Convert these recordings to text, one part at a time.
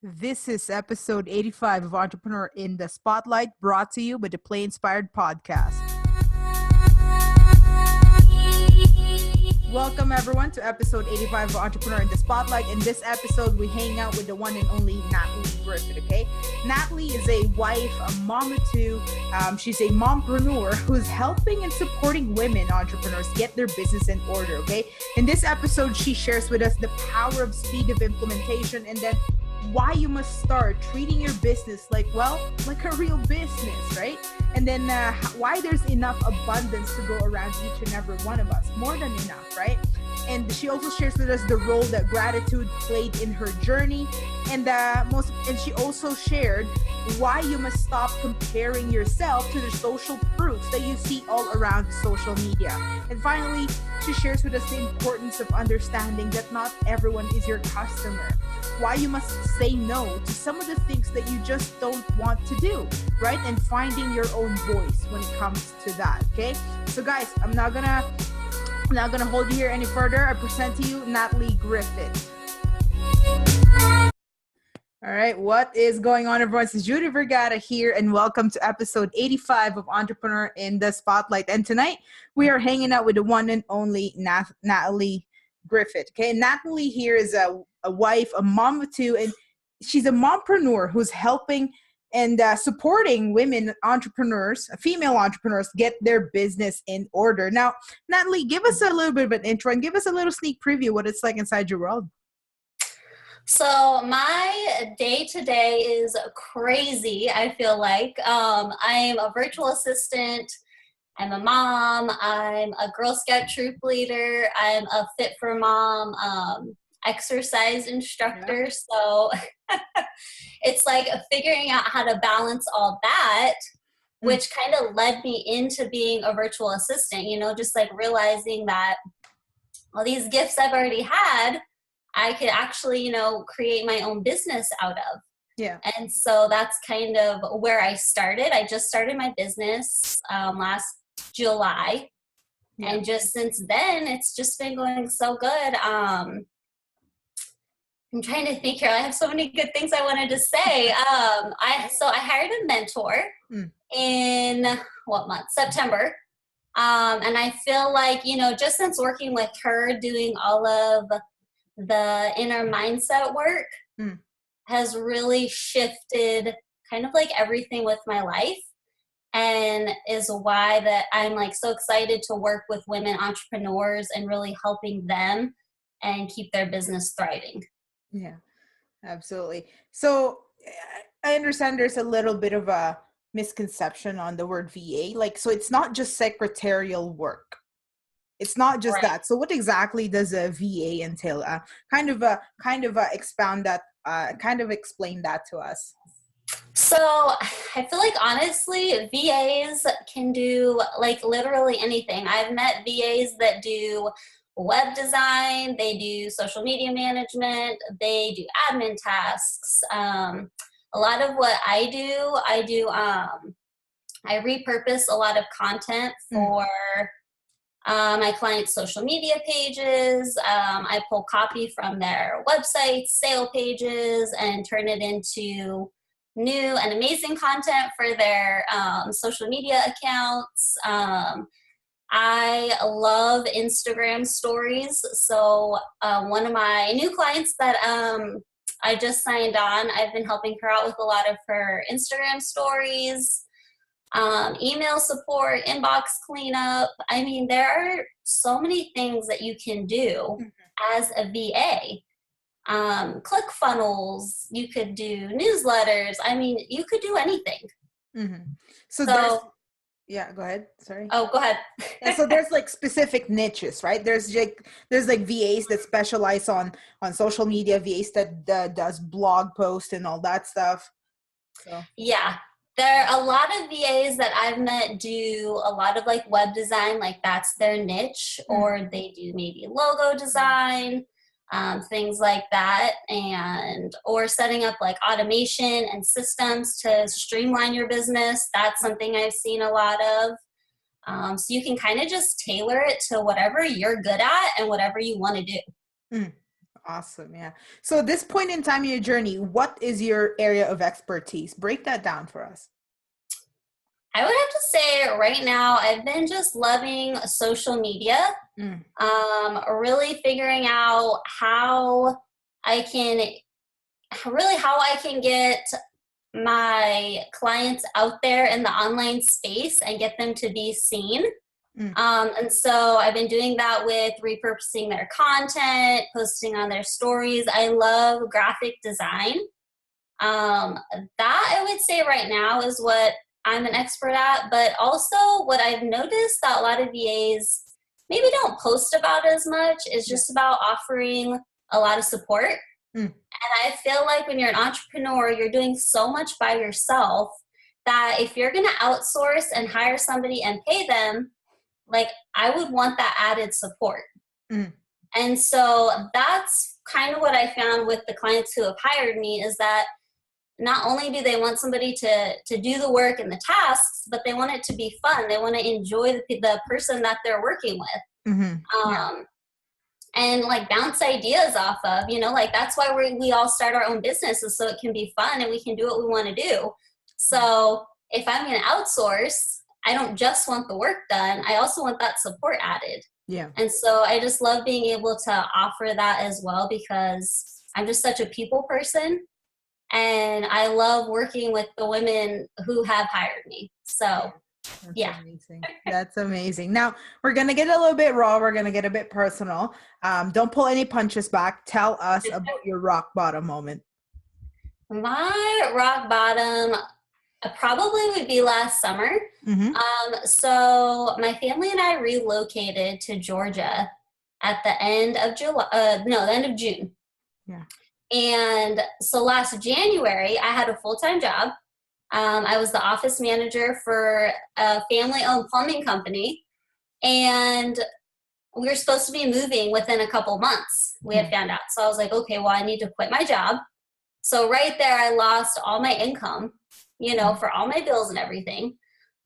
This is episode 85 of Entrepreneur in the Spotlight, brought to you by the Play Inspired Podcast. Welcome everyone to episode 85 of Entrepreneur in the Spotlight. In this episode, we hang out with the one and only Nataleigh Griffith, okay? Nataleigh is a wife, a mom of two. She's a mompreneur who's helping and supporting women entrepreneurs get their business in order, okay? In this episode, she shares with us the power of speed of implementation and then why you must start treating your business like a real business, right? And then why there's enough abundance to go around each and every one of us, more than enough, right? And she also shares with us the role that gratitude played in her journey, and she also shared why you must stop comparing yourself to the social proofs that you see all around social media. And finally, she shares with us the importance of understanding that not everyone is your customer. Why you must say no to some of the things that you just don't want to do, right? And finding your own voice when it comes to that, okay? So guys, I'm not gonna hold you here any further. I present to you Nataleigh Griffith. All right, what is going on, everyone? This is Judith here, and welcome to episode 85 of Entrepreneur in the Spotlight. And tonight, we are hanging out with the one and only Nataleigh Griffith, okay? Nataleigh here is a wife, a mom of two, and she's a mompreneur who's helping and supporting women entrepreneurs, female entrepreneurs, get their business in order. Now, Nataleigh, give us a little bit of an intro and give us a little sneak preview what it's like inside your world. So my day-to-day is crazy, I feel like. I'm a virtual assistant. I'm a mom. I'm a Girl Scout troop leader. I'm a Fit for Mom exercise instructor. Yeah. So it's like figuring out how to balance all that, which kind of led me into being a virtual assistant, just like realizing that all these gifts I've already had, I could actually, create my own business out of. Yeah. And so that's kind of where I started. I just started my business last July. Yeah. And just since then, it's just been going so good. I'm trying to think here. I have so many good things I wanted to say. I hired a mentor in what month? September. And I feel like, just since working with her, doing all of the inner mindset work has really shifted kind of like everything with my life, and is why that I'm like so excited to work with women entrepreneurs and really helping them and keep their business thriving. Yeah, absolutely. So I understand there's a little bit of a misconception on the word VA. So it's not just secretarial work. It's not just that. So what exactly does a VA entail? Kind of explain that to us. So I feel like honestly, VAs can do like literally anything. I've met VAs that do web design, they do social media management, they do admin tasks. A lot of what I do, I repurpose a lot of content for my clients' social media pages. I pull copy from their websites, sale pages, and turn it into new and amazing content for their social media accounts. I love Instagram stories. So one of my new clients that I just signed on, I've been helping her out with a lot of her Instagram stories, email support, inbox cleanup. I mean, there are so many things that you can do as a VA. ClickFunnels, you could do newsletters. I mean, you could do anything. So yeah, go ahead. Sorry. Oh, go ahead. So there's like specific niches, right? There's like VAs that specialize on social media, VAs that does blog posts and all that stuff. So yeah, there are a lot of VAs that I've met do a lot of like web design, like that's their niche, or they do maybe logo design, things like that, or setting up like automation and systems to streamline your business. That's something I've seen a lot of. So you can kind of just tailor it to whatever you're good at and whatever you want to do. Awesome. Yeah. So at this point in time in your journey, what is your area of expertise? Break that down for us. I would have to say right now, I've been just loving social media, really figuring out how I can get my clients out there in the online space and get them to be seen. And so I've been doing that with repurposing their content, posting on their stories. I love graphic design. That I would say right now is what I'm an expert at, but also what I've noticed that a lot of VAs maybe don't post about as much is just about offering a lot of support. And I feel like when you're an entrepreneur, you're doing so much by yourself that if you're going to outsource and hire somebody and pay them, like I would want that added support. And so that's kind of what I found with the clients who have hired me is that not only do they want somebody to do the work and the tasks, but they want it to be fun. They want to enjoy the person that they're working with. And like bounce ideas off of, like that's why we all start our own businesses so it can be fun and we can do what we want to do. So if I'm going to outsource, I don't just want the work done. I also want that support added. Yeah. And so I just love being able to offer that as well because I'm just such a people person. And I love working with the women who have hired me. So, that's amazing. That's amazing. Now, we're going to get a little bit raw. We're going to get a bit personal. Don't pull any punches back. Tell us about your rock bottom moment. My rock bottom probably would be last summer. So my family and I relocated to Georgia at the end of the end of June. Yeah. And so last January, I had a full-time job. I was the office manager for a family-owned plumbing company. And we were supposed to be moving within a couple months, we had found out. So I was like, okay, well, I need to quit my job. So right there, I lost all my income, for all my bills and everything.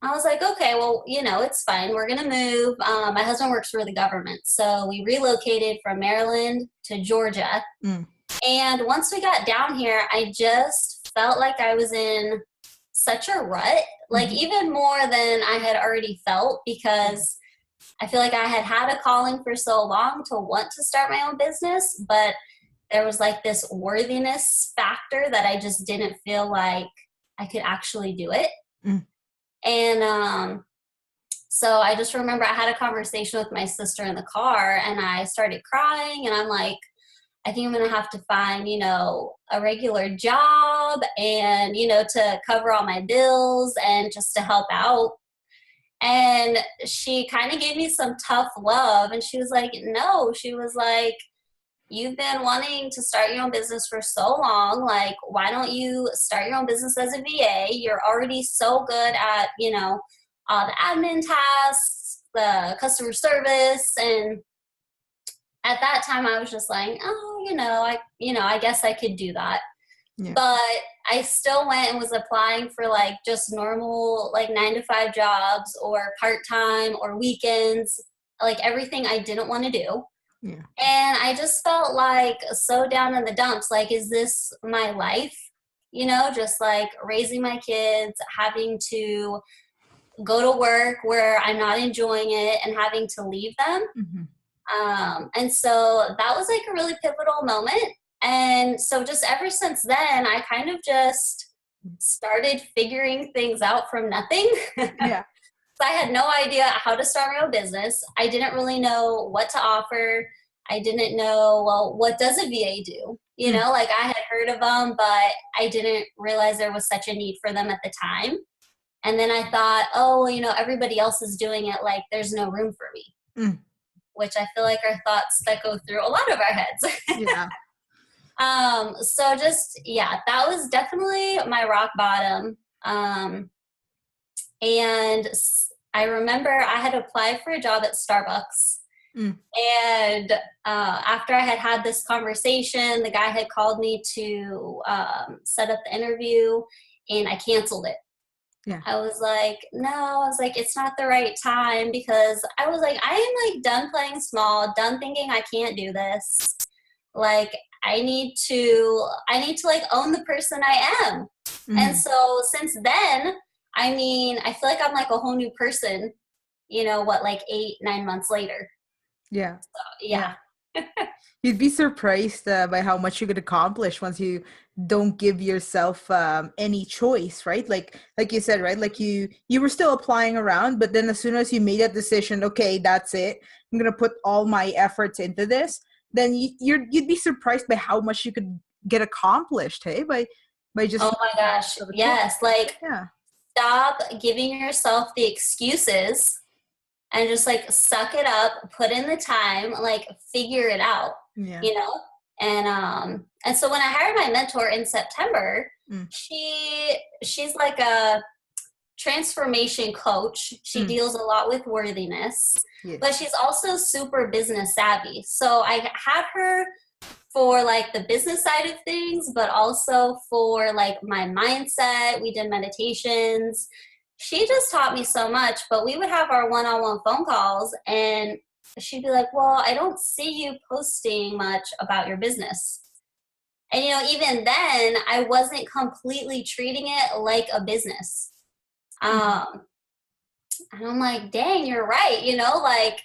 I was like, okay, well, it's fine. We're going to move. My husband works for the government. So we relocated from Maryland to Georgia. And once we got down here, I just felt like I was in such a rut, like even more than I had already felt because I feel like I had a calling for so long to want to start my own business, but there was like this worthiness factor that I just didn't feel like I could actually do it. And so I just remember I had a conversation with my sister in the car and I started crying and I'm like, I think I'm going to have to find, a regular job and, to cover all my bills and just to help out. And she kind of gave me some tough love and she was like, no, she was like, you've been wanting to start your own business for so long. Like, why don't you start your own business as a VA? You're already so good at, all the admin tasks, the customer service. And at that time I was just like, oh, I guess I could do that. Yeah. But I still went and was applying for like just normal, like 9-to-5 jobs or part-time or weekends, like everything I didn't want to do. Yeah. And I just felt like so down in the dumps. Like, is this my life? Just like raising my kids, having to go to work where I'm not enjoying it and having to leave them. And so that was like a really pivotal moment. And so just ever since then, I kind of just started figuring things out from nothing. Yeah. So I had no idea how to start my own business. I didn't really know what to offer. I didn't know, well, what does a VA do? Like I had heard of them, but I didn't realize there was such a need for them at the time. And then I thought, oh, everybody else is doing it. Like there's no room for me. Which I feel like are thoughts that go through a lot of our heads. Yeah. So that was definitely my rock bottom. And I remember I had applied for a job at Starbucks. And after I had this conversation, the guy had called me to set up the interview and I canceled it. Yeah. I was like, it's not the right time because I was like, I am like done playing small, done thinking I can't do this. Like, I need to like own the person I am. Mm-hmm. And so since then, I mean, I feel like I'm like a whole new person, like 8-9 months later. Yeah. So, yeah. You'd be surprised by how much you could accomplish once you don't give yourself any choice, right? Like you said, right? Like you were still applying around, but then as soon as you made that decision, okay, that's it. I'm gonna put all my efforts into this. Then you'd be surprised by how much you could get accomplished, hey? By just Oh my gosh, yes. Like, yeah. Stop giving yourself the excuses and just like suck it up, put in the time, like figure it out. Yeah. And so when I hired my mentor in September, she's like a transformation coach. She deals a lot with worthiness, but she's also super business savvy. So I had her for like the business side of things, but also for like my mindset. We did meditations. She just taught me so much, but we would have our one-on-one phone calls and she'd be like, well, I don't see you posting much about your business. And, even then I wasn't completely treating it like a business. And I'm like, dang, you're right. Like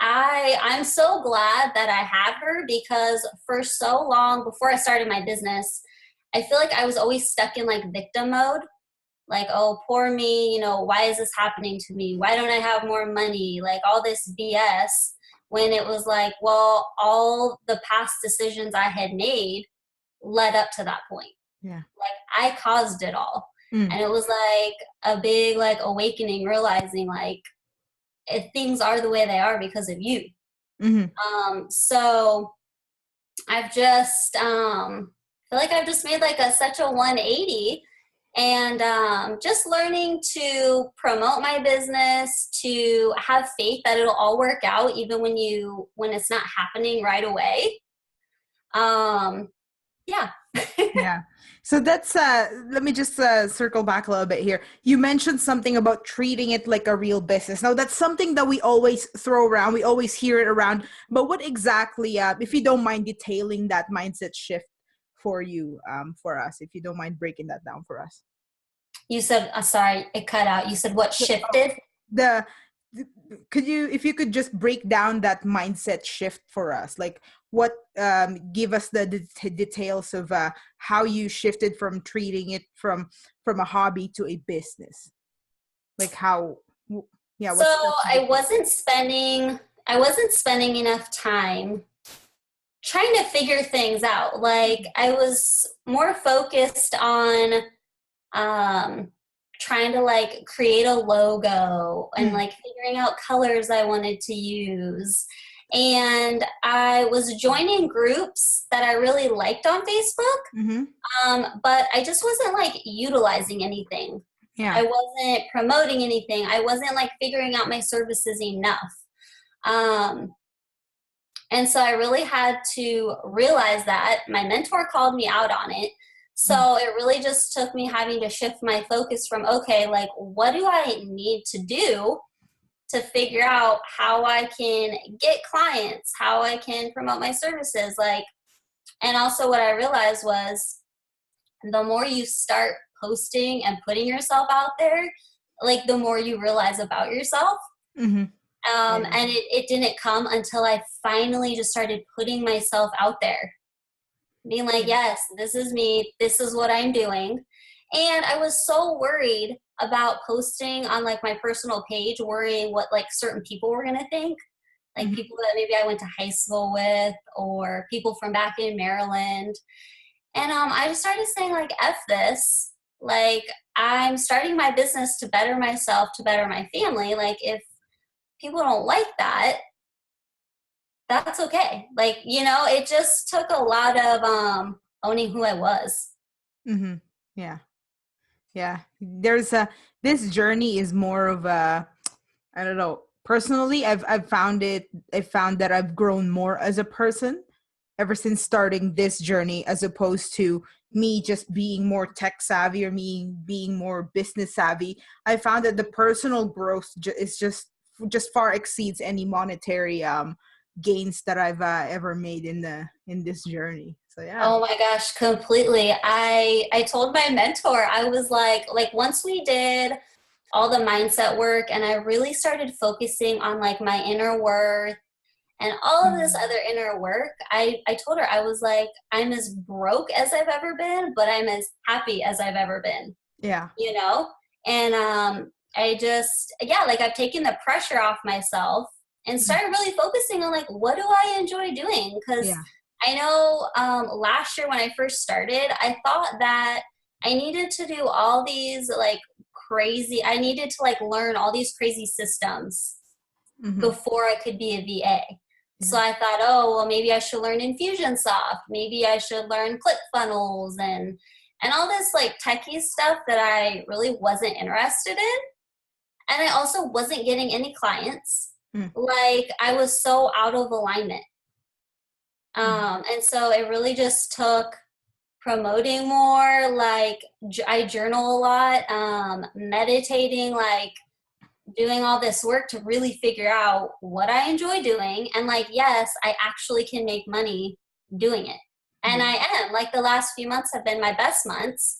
I'm so glad that I had her, because for so long before I started my business, I feel like I was always stuck in like victim mode. Like, oh, poor me, why is this happening to me? Why don't I have more money? Like all this BS, when it was like, well, all the past decisions I had made led up to that point. Yeah. Like I caused it all. And it was like a big like awakening, realizing like if things are the way they are because of you. So I've just feel like I've just made like such a 180, and just learning to promote my business, to have faith that it'll all work out even when it's not happening right away. Yeah. Yeah. So that's let me just circle back a little bit here. You mentioned something about treating it like a real business. Now that's something that we always throw around. We always hear it around. But what exactly, if you don't mind detailing that mindset shift for you, for us, if you don't mind breaking that down for us. You said, sorry, it cut out. You said what shifted? If you could just break down that mindset shift for us, like what, give us the details of how you shifted from treating it from a hobby to a business, like how, yeah. So I wasn't spending enough time trying to figure things out. Like I was more focused on trying to like create a logo and like figuring out colors I wanted to use. And I was joining groups that I really liked on Facebook, but I just wasn't like utilizing anything. Yeah. I wasn't promoting anything. I wasn't like figuring out my services enough. And so I really had to realize that. My mentor called me out on it. So it really just took me having to shift my focus from, okay, like what do I need to do to figure out how I can get clients, how I can promote my services. Like, and also what I realized was the more you start posting and putting yourself out there, like the more you realize about yourself. And it didn't come until I finally just started putting myself out there. Being like, yes, this is me. This is what I'm doing. And I was so worried about posting on like my personal page, worrying what like certain people were going to think. Like people that maybe I went to high school with, or people from back in Maryland. And I just started saying like, F this. Like I'm starting my business to better myself, to better my family. Like if people don't like that, that's okay. Like, it just took a lot of owning who I was. Yeah. Yeah. There's this journey is more of a, I don't know, personally, I've found that I've grown more as a person ever since starting this journey, as opposed to me just being more tech savvy or me being more business savvy. I found that the personal growth is just far exceeds any monetary gains that I've ever made in this journey. So yeah. Oh my gosh, completely. I told my mentor, I was like once we did all the mindset work and I really started focusing on like my inner worth and all of this other inner work, I told her, I was like, I'm as broke as I've ever been, but I'm as happy as I've ever been. Yeah. You know? And I just, like I've taken the pressure off myself and started really focusing on like, what do I enjoy doing? Because I know last year when I first started, I thought that I needed to do all these like I needed to like learn all these crazy systems before I could be a VA. So I thought, oh, well, maybe I should learn Infusionsoft. Maybe I should learn ClickFunnels and all this like techie stuff that I really wasn't interested in. And I also wasn't getting any clients. Like I was so out of alignment. And so it really just took promoting more, like I journal a lot, meditating, like doing all this work to really figure out what I enjoy doing. And like, yes, I actually can make money doing it. And I am. Like the last few months have been my best months.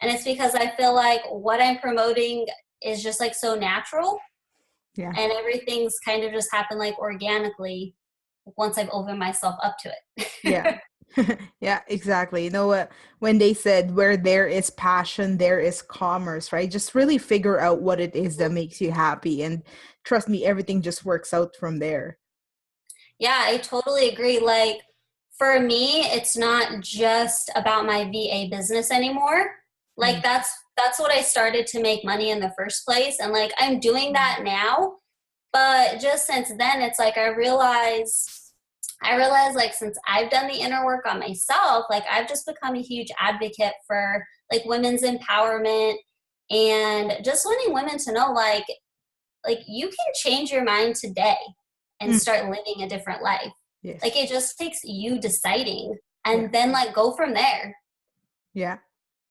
And it's because I feel like what I'm promoting is just like so natural. Yeah. And everything's kind of just happened like organically once I've opened myself up to it. Yeah. Yeah, exactly. You know what, when they said where there is passion, there is commerce, right? Just really figure out what it is that makes you happy. And trust me, everything just works out from there. Yeah, I totally agree. Like for me, it's not just about my VA business anymore. Like that's what I started to make money in the first place. And like, I'm doing that now, but just since then, it's like, I realized like since I've done the inner work on myself, like I've just become a huge advocate for like women's empowerment and just wanting women to know like you can change your mind today and start living a different life. Yes. Like it just takes you deciding and then like go from there. Yeah.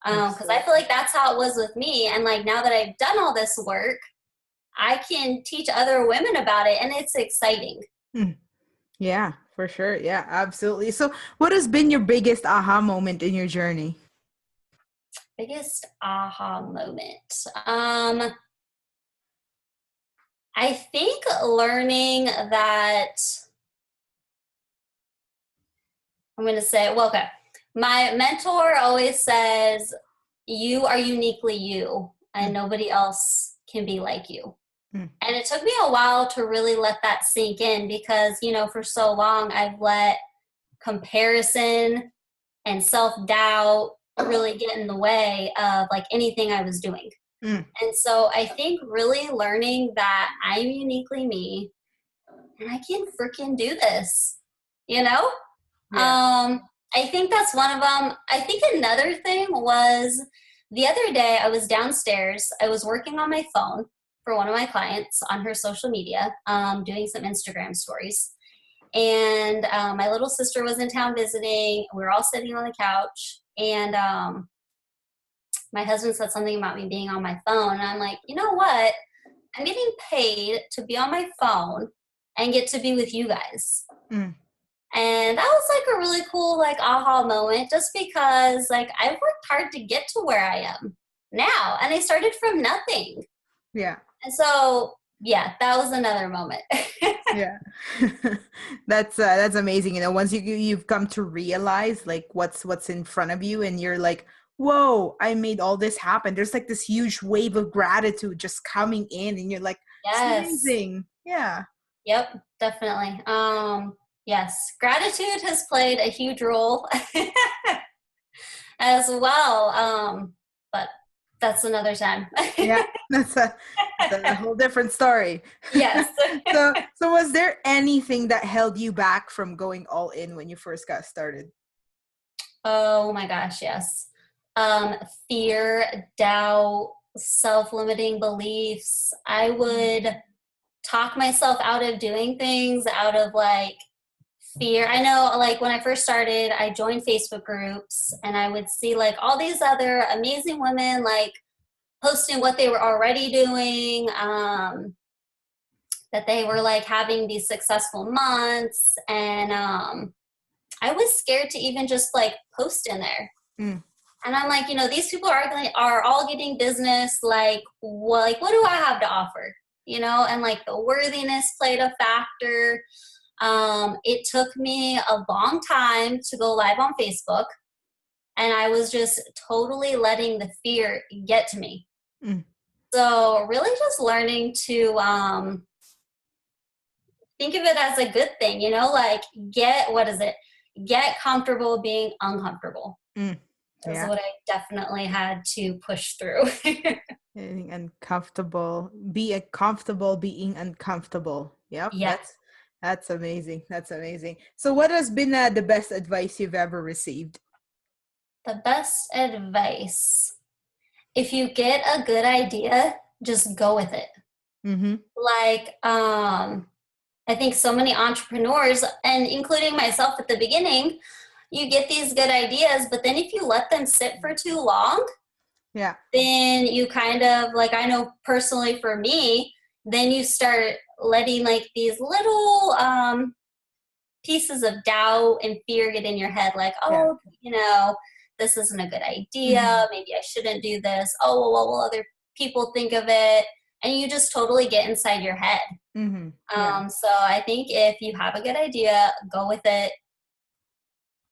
Because I feel like that's how it was with me. And like now that I've done all this work, I can teach other women about it and it's exciting. Yeah, for sure. Yeah, absolutely. So what has been your biggest aha moment in your journey? Biggest aha moment. I think learning that I'm going to say, well, okay. My mentor always says, you are uniquely you and nobody else can be like you. And it took me a while to really let that sink in because, you know, for so long I've let comparison and self-doubt really get in the way of like anything I was doing. And so I think really learning that I'm uniquely me and I can freaking do this, you know? Yeah. I think that's one of them. I think another thing was the other day I was downstairs. I was working on my phone for one of my clients on her social media, doing some Instagram stories. And my little sister was in town visiting. We were all sitting on the couch. And my husband said something about me being on my phone. And I'm like, you know what? I'm getting paid to be on my phone and get to be with you guys. And that was like a really cool like aha moment just because like I've worked hard to get to where I am now. And I started from nothing. Yeah. And so, yeah, that was another moment. Yeah. That's amazing. You know, once you've come to realize like what's in front of you and you're like, whoa, I made all this happen. There's like this huge wave of gratitude just coming in and you're like, yes. It's amazing. Yeah. Yep, definitely. Yes, gratitude has played a huge role as well. But that's another time. Yeah, that's a whole different story. Yes. So was there anything that held you back from going all in when you first got started? Oh my gosh, yes. Fear, doubt, self-limiting beliefs. I would talk myself out of doing things out of like fear. I know like when I first started, I joined Facebook groups and I would see like all these other amazing women like posting what they were already doing. that they were like having these successful months. And I was scared to even just like post in there. Mm. And I'm like, these people are all getting business. Like, what do I have to offer? And like the worthiness played a factor. It took me a long time to go live on Facebook, and I was just totally letting the fear get to me. Mm. So really just learning to think of it as a good thing, like get comfortable being uncomfortable. Mm. That's Yeah. what I definitely had to push through. Being uncomfortable, comfortable being uncomfortable. Yep. Yeah. That's amazing. That's amazing. So what has been the best advice you've ever received? The best advice, if you get a good idea, just go with it. Mm-hmm. Like, I think so many entrepreneurs, and including myself at the beginning, you get these good ideas, but then if you let them sit for too long, yeah, then you kind of, like, I know personally for me, then you start letting like these little pieces of doubt and fear get in your head, like, oh, this isn't a good idea. Mm-hmm. Maybe I shouldn't do this. Oh, well, what will other people think of it? And you just totally get inside your head. Mm-hmm. Yeah. So I think if you have a good idea, go with it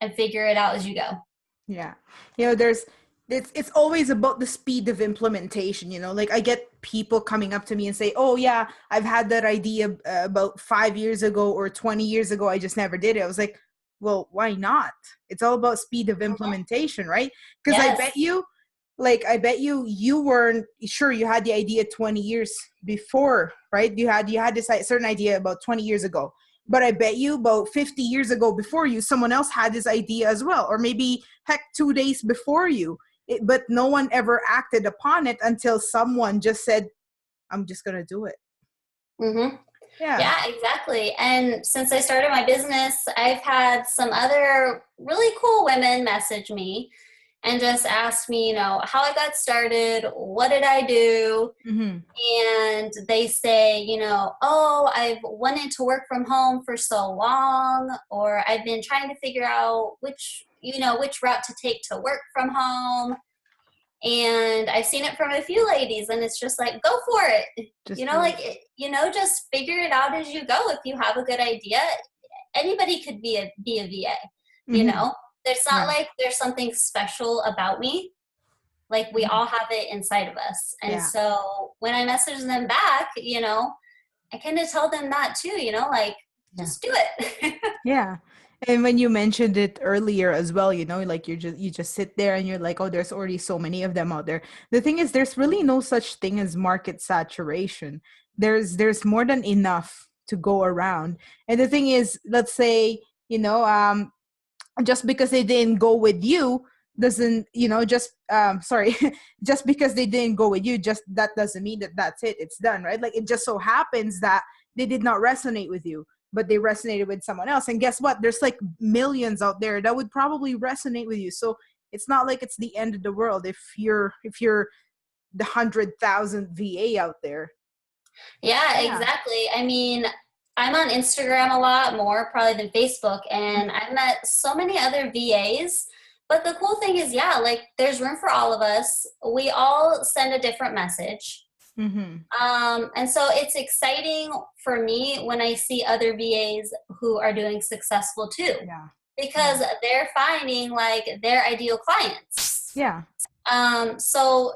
and figure it out as you go. Yeah. It's always about the speed of implementation, like I get people coming up to me and say, oh yeah, I've had that idea about 5 years ago or 20 years ago. I just never did it. I was like, well, why not? It's all about speed of implementation, right? Because Yes. I bet you weren't sure you had the idea 20 years before, right? You had this certain idea about 20 years ago. But I bet you about 50 years ago before you, someone else had this idea as well. Or maybe, heck, 2 days before you. But no one ever acted upon it until someone just said, I'm just going to do it. Mm-hmm. Yeah, exactly. And since I started my business, I've had some other really cool women message me and just ask me, how I got started, what did I do? Mm-hmm. And they say, oh, I've wanted to work from home for so long, or I've been trying to figure out which route to take to work from home. And I've seen it from a few ladies, and it's just like, go for it. Just figure it out as you go. If you have a good idea, anybody could be a VA, Mm-hmm. There's not like there's something special about me. Like we all have it inside of us. And so when I message them back, I kind of tell them that too, just do it. Yeah. And when you mentioned it earlier as well, like you just sit there and you're like, oh, there's already so many of them out there. The thing is, there's really no such thing as market saturation. There's more than enough to go around. And the thing is, let's say, just because they didn't go with you doesn't, just because they didn't go with you, just that doesn't mean that that's it. It's done, right? Like it just so happens that they did not resonate with you, but they resonated with someone else. And guess what? There's like millions out there that would probably resonate with you. So it's not like it's the end of the world if you're the 100,000th VA out there. Yeah, exactly. I mean, I'm on Instagram a lot more probably than Facebook, and I've met so many other VAs. But the cool thing is, like there's room for all of us. We all send a different message. Mm-hmm. And so it's exciting for me when I see other VAs who are doing successful too, because they're finding like their ideal clients. Yeah. So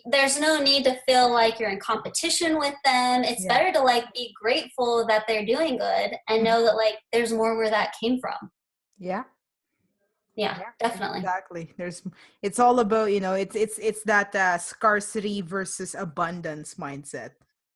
there's no need to feel like you're in competition with them. It's better to like be grateful that they're doing good and know that like there's more where that came from. Yeah, definitely. Exactly. It's all about, it's that scarcity versus abundance mindset.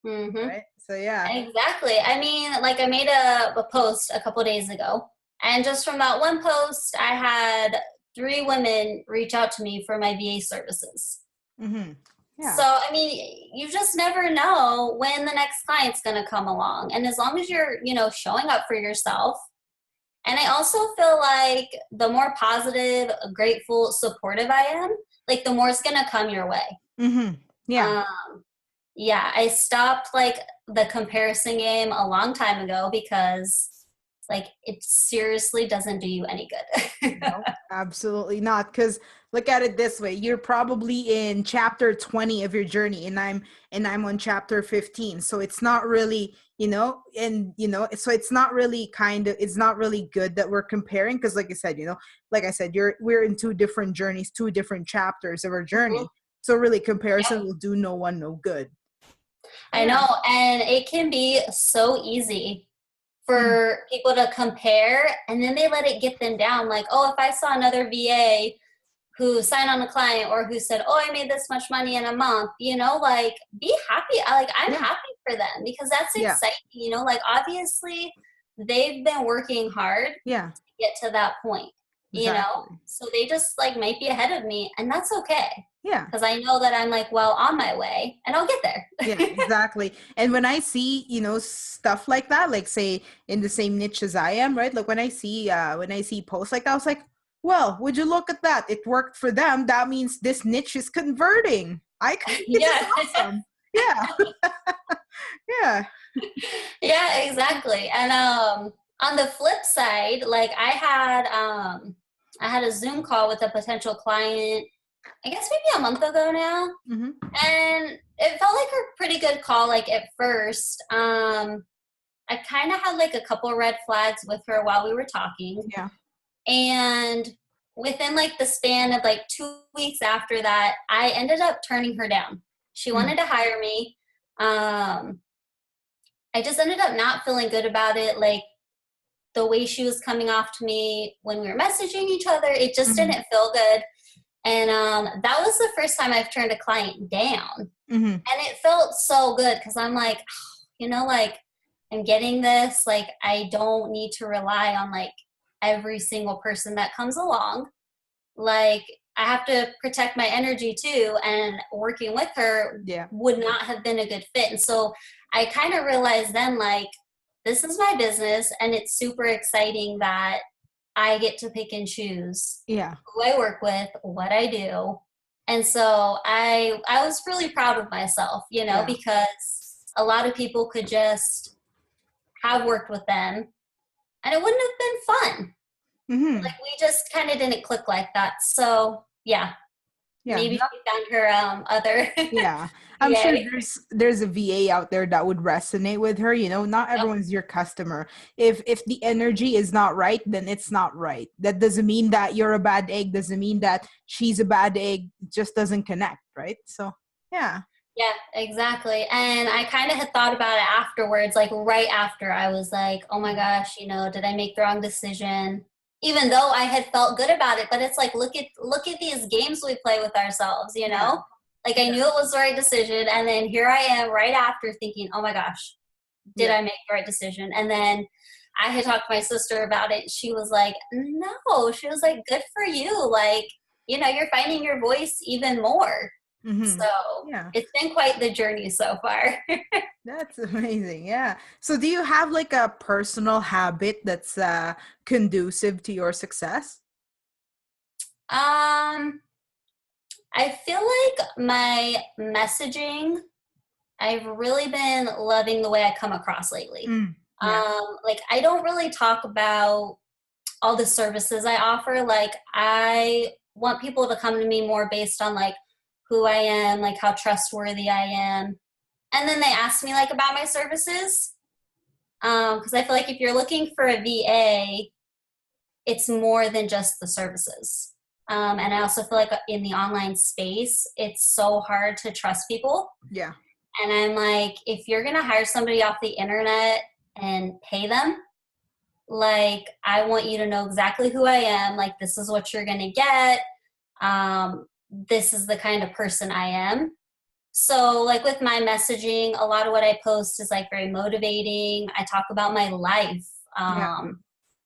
Mm-hmm. Right? So exactly. I mean, like I made a post a couple days ago, and just from that one post, I had 3 women reach out to me for my VA services. Mm-hmm. Yeah. So, I mean, you just never know when the next client's going to come along. And as long as you're, showing up for yourself. And I also feel like the more positive, grateful, supportive I am, like the more it's going to come your way. Mm-hmm. Yeah. yeah, I stopped like the comparison game a long time ago because like it seriously doesn't do you any good. No, absolutely not. Because look at it this way: you're probably in chapter 20 of your journey, and I'm on chapter 15. So it's not really, so it's not really it's not really good that we're comparing. Because like I said, we're in two different journeys, two different chapters of our Mhm. journey. So really, comparison Yep. will do no one no good. I Yeah. know, and it can be so easy Mm, for people to compare, and then they let it get them down. Like, oh, if I saw another VA who signed on a client or who said, oh, I made this much money in a month, like be happy. I'm yeah. happy for them because that's Yeah. exciting, like obviously they've been working hard Yeah. to get to that point, Exactly. so they just like might be ahead of me, and that's okay Yeah. because I know that I'm like well on my way and I'll get there. Yeah, exactly. And when I see, stuff like that, like say in the same niche as I am, right? Like when I see posts like that, I was like, well, would you look at that? It worked for them. That means this niche is converting. This is Yeah. awesome. Yeah. Yeah. Yeah, exactly. And on the flip side, like I had a Zoom call with a potential client, I guess maybe a month ago now. Hmm. And it felt like a pretty good call, like at first. I kind of had like a couple red flags with her while we were talking. Yeah. And within like the span of like 2 weeks after that, I ended up turning her down. She Mm. wanted to hire me. Um, I just ended up not feeling good about it. Like the way she was coming off to me when we were messaging each other, it just Hmm. didn't feel good. And that was the first time I've turned a client down. Hmm. And it felt so good because I'm like, like I'm getting this. Like I don't need to rely on like every single person that comes along. Like I have to protect my energy too. And working with her Yeah. would not have been a good fit. And so I kind of realized then, like, this is my business and it's super exciting that I get to pick and choose Yeah. who I work with, what I do. And so I was really proud of myself, Yeah. because a lot of people could just have worked with them and it wouldn't have been fun. Hmm. Like we just kind of didn't click like that. So yeah, Yeah. maybe she found her other Yeah, I'm sure VA. there's a VA out there that would resonate with her. Not Yep. everyone's your customer. If the energy is not right, then it's not right. That doesn't mean that you're a bad egg. Doesn't mean that she's a bad egg. It just doesn't connect, right? So yeah. Yeah, exactly. And I kind of had thought about it afterwards, like right after I was like, oh my gosh, did I make the wrong decision? Even though I had felt good about it, but it's like, look at these games we play with ourselves, Yeah. Like I knew it was the right decision. And then here I am right after thinking, oh my gosh, did Yeah. I make the right decision? And then I had talked to my sister about it. She was like, no, she was like, good for you. Like, you're finding your voice even more. Hmm. So Yeah. it's been quite the journey so far. That's amazing. Yeah. So do you have like a personal habit that's conducive to your success? um, I feel like my messaging, I've really been loving the way I come across lately. Mm. Yeah. Like I don't really talk about all the services I offer. Like I want people to come to me more based on like who I am, like how trustworthy I am. And then they ask me like about my services. Because I feel like if you're looking for a VA, it's more than just the services. And I also feel like in the online space, it's so hard to trust people. Yeah. And I'm like, if you're going to hire somebody off the internet and pay them, like, I want you to know exactly who I am. Like, this is what you're going to get. This is the kind of person I am. So, like, with my messaging, a lot of what I post is like very motivating. I talk about my life. Yeah.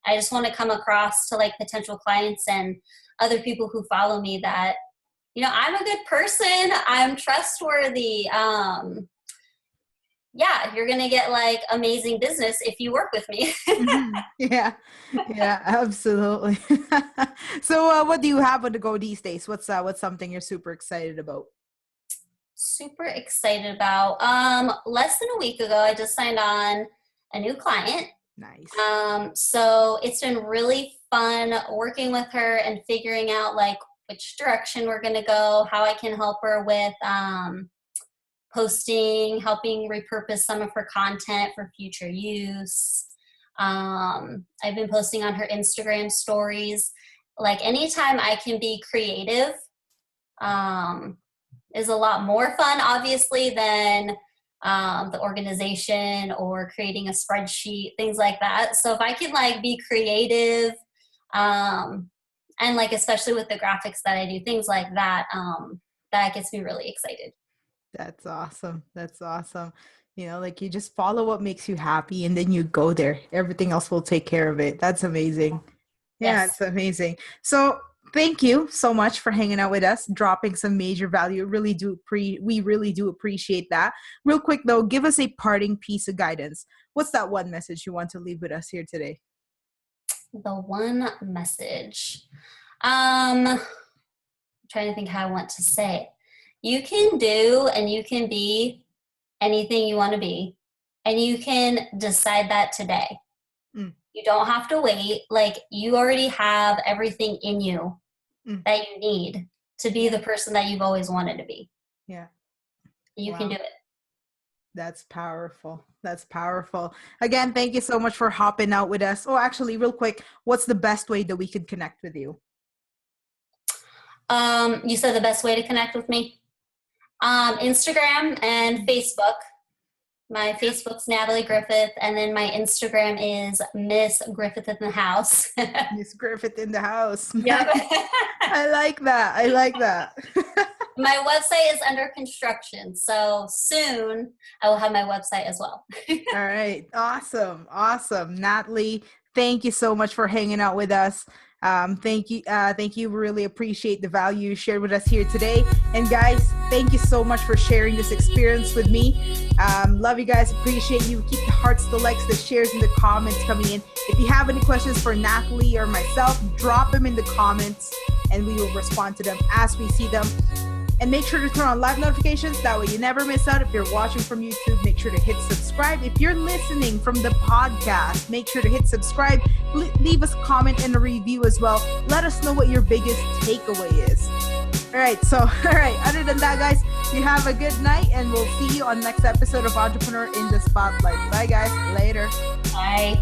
I just want to come across to like potential clients and other people who follow me that, I'm a good person. I'm trustworthy. Yeah, you're going to get like amazing business if you work with me. Mhm. Yeah, yeah, absolutely. So, what do you have on the go these days? What's something you're super excited about? super excited about. Less than a week ago, I just signed on a new client. Nice. So it's been really fun working with her and figuring out like which direction we're going to go, how I can help her with posting, helping repurpose some of her content for future use. I've been posting on her Instagram stories. Like anytime I can be creative is a lot more fun, obviously, than the organization or creating a spreadsheet, things like that. So if I can like be creative and like especially with the graphics that I do, things like that, that gets me really excited. That's awesome. That's awesome. You know, like you just follow what makes you happy and then you go there. Everything else will take care of it. That's amazing. Yeah, Yes. it's amazing. So thank you so much for hanging out with us, dropping some major value. We really do appreciate that. Real quick though, give us a parting piece of guidance. What's that one message you want to leave with us here today? The one message. I'm trying to think how I want to say it. You can do and you can be anything you want to be, and you can decide that today. You don't have to wait. Like you already have everything in you that you need to be the person that you've always wanted to be. Yeah. You can do it. That's powerful. That's powerful. Again, thank you so much for hopping out with us. Oh, actually, real quick, what's the best way that we could connect with you? You said the best way to connect with me? Instagram and Facebook. My Facebook's Nataleigh Griffith, and then my Instagram is Miss Griffith in the House. Miss Griffith in the house. Yep. I like that. I like that. My website is under construction, so soon I will have my website as well. All right. Awesome. Awesome. Nataleigh, thank you so much for hanging out with us. Thank you. Thank you. Really appreciate the value you shared with us here today. And guys, thank you so much for sharing this experience with me. Love you guys. Appreciate you. Keep the hearts, the likes, the shares, and the comments coming in. If you have any questions for Nataleigh or myself, drop them in the comments and we will respond to them as we see them. And make sure to turn on live notifications. That way you never miss out. If you're watching from YouTube, make sure to hit subscribe. If you're listening from the podcast, make sure to hit subscribe. Leave us a comment and a review as well. Let us know what your biggest takeaway is. All right. Other than that, guys, you have a good night and we'll see you on next episode of Entrepreneur in the Spotlight. Bye, guys. Later. Bye.